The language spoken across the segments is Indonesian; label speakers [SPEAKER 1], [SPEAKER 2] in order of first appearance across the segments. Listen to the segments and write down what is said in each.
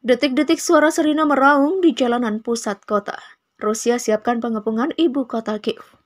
[SPEAKER 1] Detik-detik suara sirine meraung di jalanan pusat kota. Rusia siapkan pengepungan ibu kota Kiev.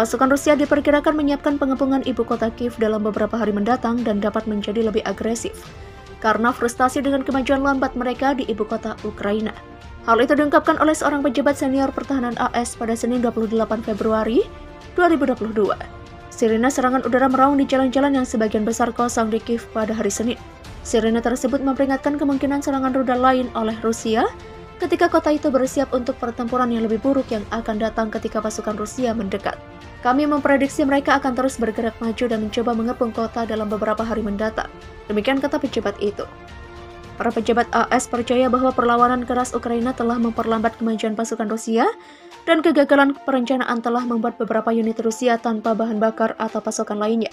[SPEAKER 1] Pasukan Rusia diperkirakan menyiapkan pengepungan ibu kota Kiev dalam beberapa hari mendatang dan dapat menjadi lebih agresif karena frustasi dengan kemajuan lambat mereka di ibu kota Ukraina. Hal itu diungkapkan oleh seorang pejabat senior pertahanan AS pada Senin 28 Februari 2022. Sirine serangan udara meraung di jalan-jalan yang sebagian besar kosong di Kiev pada hari Senin. Sirine tersebut memperingatkan kemungkinan serangan rudal lain oleh Rusia ketika kota itu bersiap untuk pertempuran yang lebih buruk yang akan datang ketika pasukan Rusia mendekat. Kami memprediksi mereka akan terus bergerak maju dan mencoba mengepung kota dalam beberapa hari mendatang. Demikian kata pejabat itu. Para pejabat AS percaya bahwa perlawanan keras Ukraina telah memperlambat kemajuan pasukan Rusia dan kegagalan perencanaan telah membuat beberapa unit Rusia tanpa bahan bakar atau pasokan lainnya.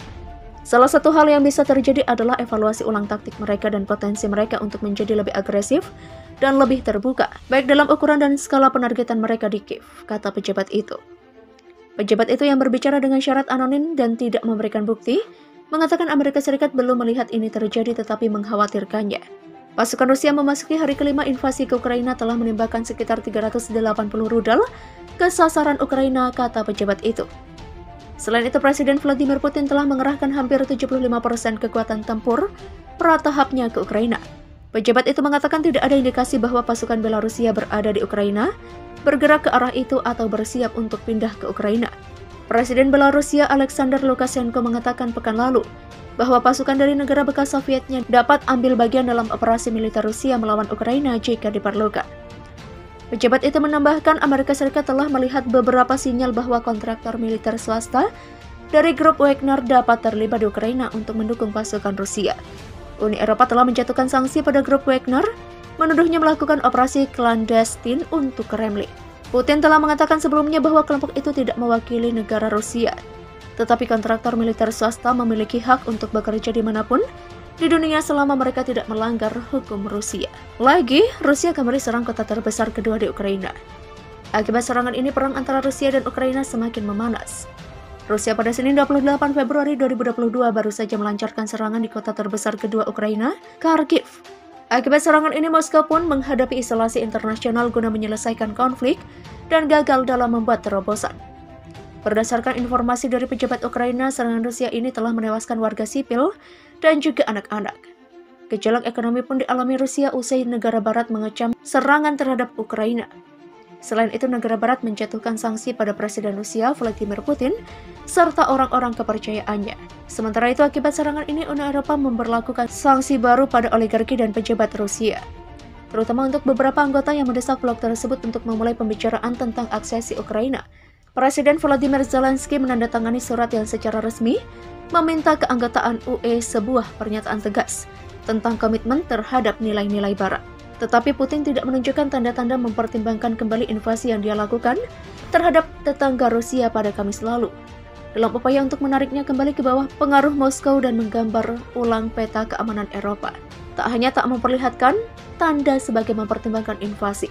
[SPEAKER 1] Salah satu hal yang bisa terjadi adalah evaluasi ulang taktik mereka dan potensi mereka untuk menjadi lebih agresif dan lebih terbuka, baik dalam ukuran dan skala penargetan mereka di Kiev, kata pejabat itu. Pejabat itu yang berbicara dengan syarat anonim dan tidak memberikan bukti, mengatakan Amerika Serikat belum melihat ini terjadi tetapi mengkhawatirkannya. Pasukan Rusia memasuki hari kelima invasi ke Ukraina telah menembakkan sekitar 380 rudal ke sasaran Ukraina, kata pejabat itu. Selain itu, Presiden Vladimir Putin telah mengerahkan hampir 75% kekuatan tempur pratahapnya ke Ukraina. Pejabat itu mengatakan tidak ada indikasi bahwa pasukan Belarusia berada di Ukraina, bergerak ke arah itu atau bersiap untuk pindah ke Ukraina. Presiden Belarusia Alexander Lukashenko mengatakan pekan lalu bahwa pasukan dari negara bekas Sovietnya dapat ambil bagian dalam operasi militer Rusia melawan Ukraina jika diperlukan. Pejabat itu menambahkan Amerika Serikat telah melihat beberapa sinyal bahwa kontraktor militer swasta dari grup Wagner dapat terlibat di Ukraina untuk mendukung pasukan Rusia. Uni Eropa telah menjatuhkan sanksi pada grup Wagner, menuduhnya melakukan operasi klandestin untuk Kremlin. Putin telah mengatakan sebelumnya bahwa kelompok itu tidak mewakili negara Rusia, tetapi kontraktor militer swasta memiliki hak untuk bekerja dimanapun di dunia selama mereka tidak melanggar hukum Rusia. Lagi, Rusia kembali serang kota terbesar kedua di Ukraina. Akibat serangan ini, perang antara Rusia dan Ukraina semakin memanas. Rusia pada Senin 28 Februari 2022 baru saja melancarkan serangan di kota terbesar kedua Ukraina, Kharkiv. Akibat serangan ini, Moskow pun menghadapi isolasi internasional guna menyelesaikan konflik dan gagal dalam membuat terobosan. Berdasarkan informasi dari pejabat Ukraina, serangan Rusia ini telah menewaskan warga sipil dan juga anak-anak. Gejolak ekonomi pun dialami Rusia usai negara barat mengecam serangan terhadap Ukraina. Selain itu, negara barat menjatuhkan sanksi pada Presiden Rusia Vladimir Putin serta orang-orang kepercayaannya. Sementara itu, akibat serangan ini, Uni Eropa memberlakukan sanksi baru pada oligarki dan pejabat Rusia, terutama untuk beberapa anggota yang mendesak blok tersebut untuk memulai pembicaraan tentang aksesi Ukraina. Presiden Volodymyr Zelensky menandatangani surat yang secara resmi meminta keanggotaan UE, sebuah pernyataan tegas tentang komitmen terhadap nilai-nilai Barat. Tetapi Putin tidak menunjukkan tanda-tanda mempertimbangkan kembali invasi yang dia lakukan terhadap tetangga Rusia pada Kamis lalu, dalam upaya untuk menariknya kembali ke bawah pengaruh Moskow dan menggambar ulang peta keamanan Eropa. Tak hanya tak memperlihatkan tanda sebagai mempertimbangkan invasi,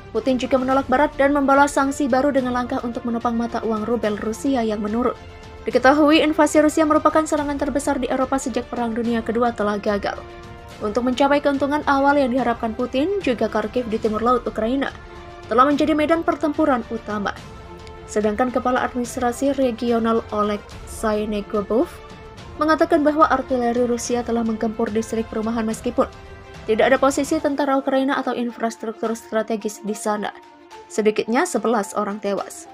[SPEAKER 1] Putin juga menolak Barat dan membalas sanksi baru dengan langkah untuk menopang mata uang rubel Rusia yang menurun. Diketahui invasi Rusia merupakan serangan terbesar di Eropa sejak Perang Dunia Kedua telah gagal. Untuk mencapai keuntungan awal yang diharapkan Putin, juga Kharkiv di timur laut Ukraina telah menjadi medan pertempuran utama. Sedangkan Kepala Administrasi Regional Oleksiy Negobov mengatakan bahwa artileri Rusia telah menggempur distrik perumahan meskipun tidak ada posisi tentara Ukraina atau infrastruktur strategis di sana. Sedikitnya 11 orang tewas.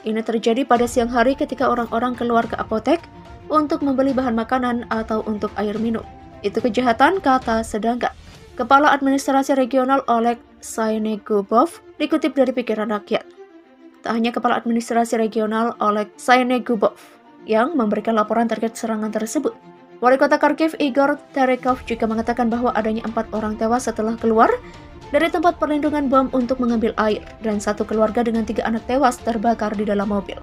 [SPEAKER 1] Ini terjadi pada siang hari ketika orang-orang keluar ke apotek untuk membeli bahan makanan atau untuk air minum. Itu kejahatan, kata Sedangkan Kepala Administrasi Regional Oleg Saynegubov dikutip dari Pikiran Rakyat. Tak hanya Kepala Administrasi Regional Oleg Saynegubov yang memberikan laporan terkait serangan tersebut. Wali Kota Kharkiv Igor Terekhov juga mengatakan bahwa adanya 4 orang tewas setelah keluar dari tempat perlindungan bom untuk mengambil air, dan 1 keluarga dengan 3 anak tewas terbakar di dalam mobil.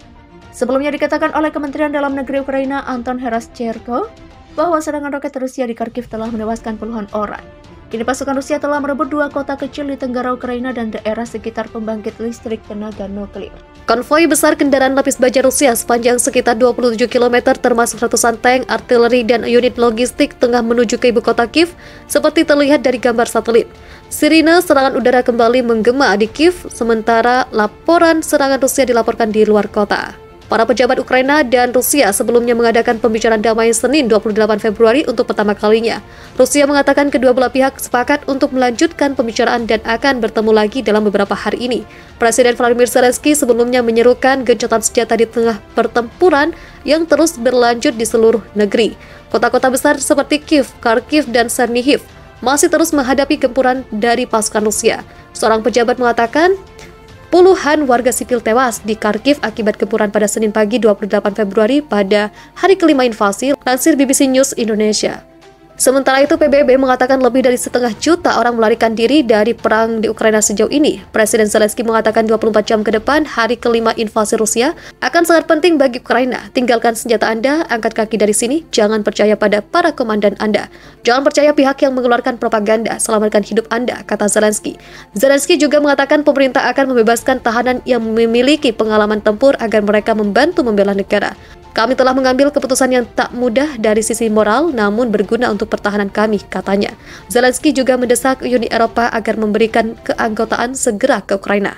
[SPEAKER 1] Sebelumnya dikatakan oleh Kementerian Dalam Negeri Ukraina Anton Heraschenko bahwa serangan roket Rusia di Kharkiv telah menewaskan puluhan orang. Kini pasukan Rusia telah merebut 2 kota kecil di tenggara Ukraina dan daerah sekitar pembangkit listrik tenaga nuklir.
[SPEAKER 2] Konvoi besar kendaraan lapis baja Rusia sepanjang sekitar 27 km termasuk ratusan tank, artileri, dan unit logistik tengah menuju ke ibu kota Kiev seperti terlihat dari gambar satelit. Sirine serangan udara kembali menggema di Kiev, sementara laporan serangan Rusia dilaporkan di luar kota. Para pejabat Ukraina dan Rusia sebelumnya mengadakan pembicaraan damai Senin 28 Februari untuk pertama kalinya. Rusia mengatakan kedua belah pihak sepakat untuk melanjutkan pembicaraan dan akan bertemu lagi dalam beberapa hari ini. Presiden Volodymyr Zelensky sebelumnya menyerukan gencatan senjata di tengah pertempuran yang terus berlanjut di seluruh negeri. Kota-kota besar seperti Kiev, Kharkiv, dan Chernihiv masih terus menghadapi gempuran dari pasukan Rusia. Seorang pejabat mengatakan, puluhan warga sipil tewas di Kharkiv akibat gempuran pada Senin pagi 28 Februari pada hari kelima invasi, lansir BBC News Indonesia. Sementara itu, PBB mengatakan lebih dari 1,5 juta orang melarikan diri dari perang di Ukraina sejauh ini. Presiden Zelensky mengatakan 24 jam ke depan, hari kelima invasi Rusia, akan sangat penting bagi Ukraina. Tinggalkan senjata Anda, angkat kaki dari sini, jangan percaya pada para komandan Anda. Jangan percaya pihak yang mengeluarkan propaganda, selamatkan hidup Anda, kata Zelensky. Zelensky juga mengatakan pemerintah akan membebaskan tahanan yang memiliki pengalaman tempur agar mereka membantu membela negara. Kami telah mengambil keputusan yang tak mudah dari sisi moral, namun berguna untuk pertahanan kami, katanya. Zelensky juga mendesak Uni Eropa agar memberikan keanggotaan segera ke Ukraina.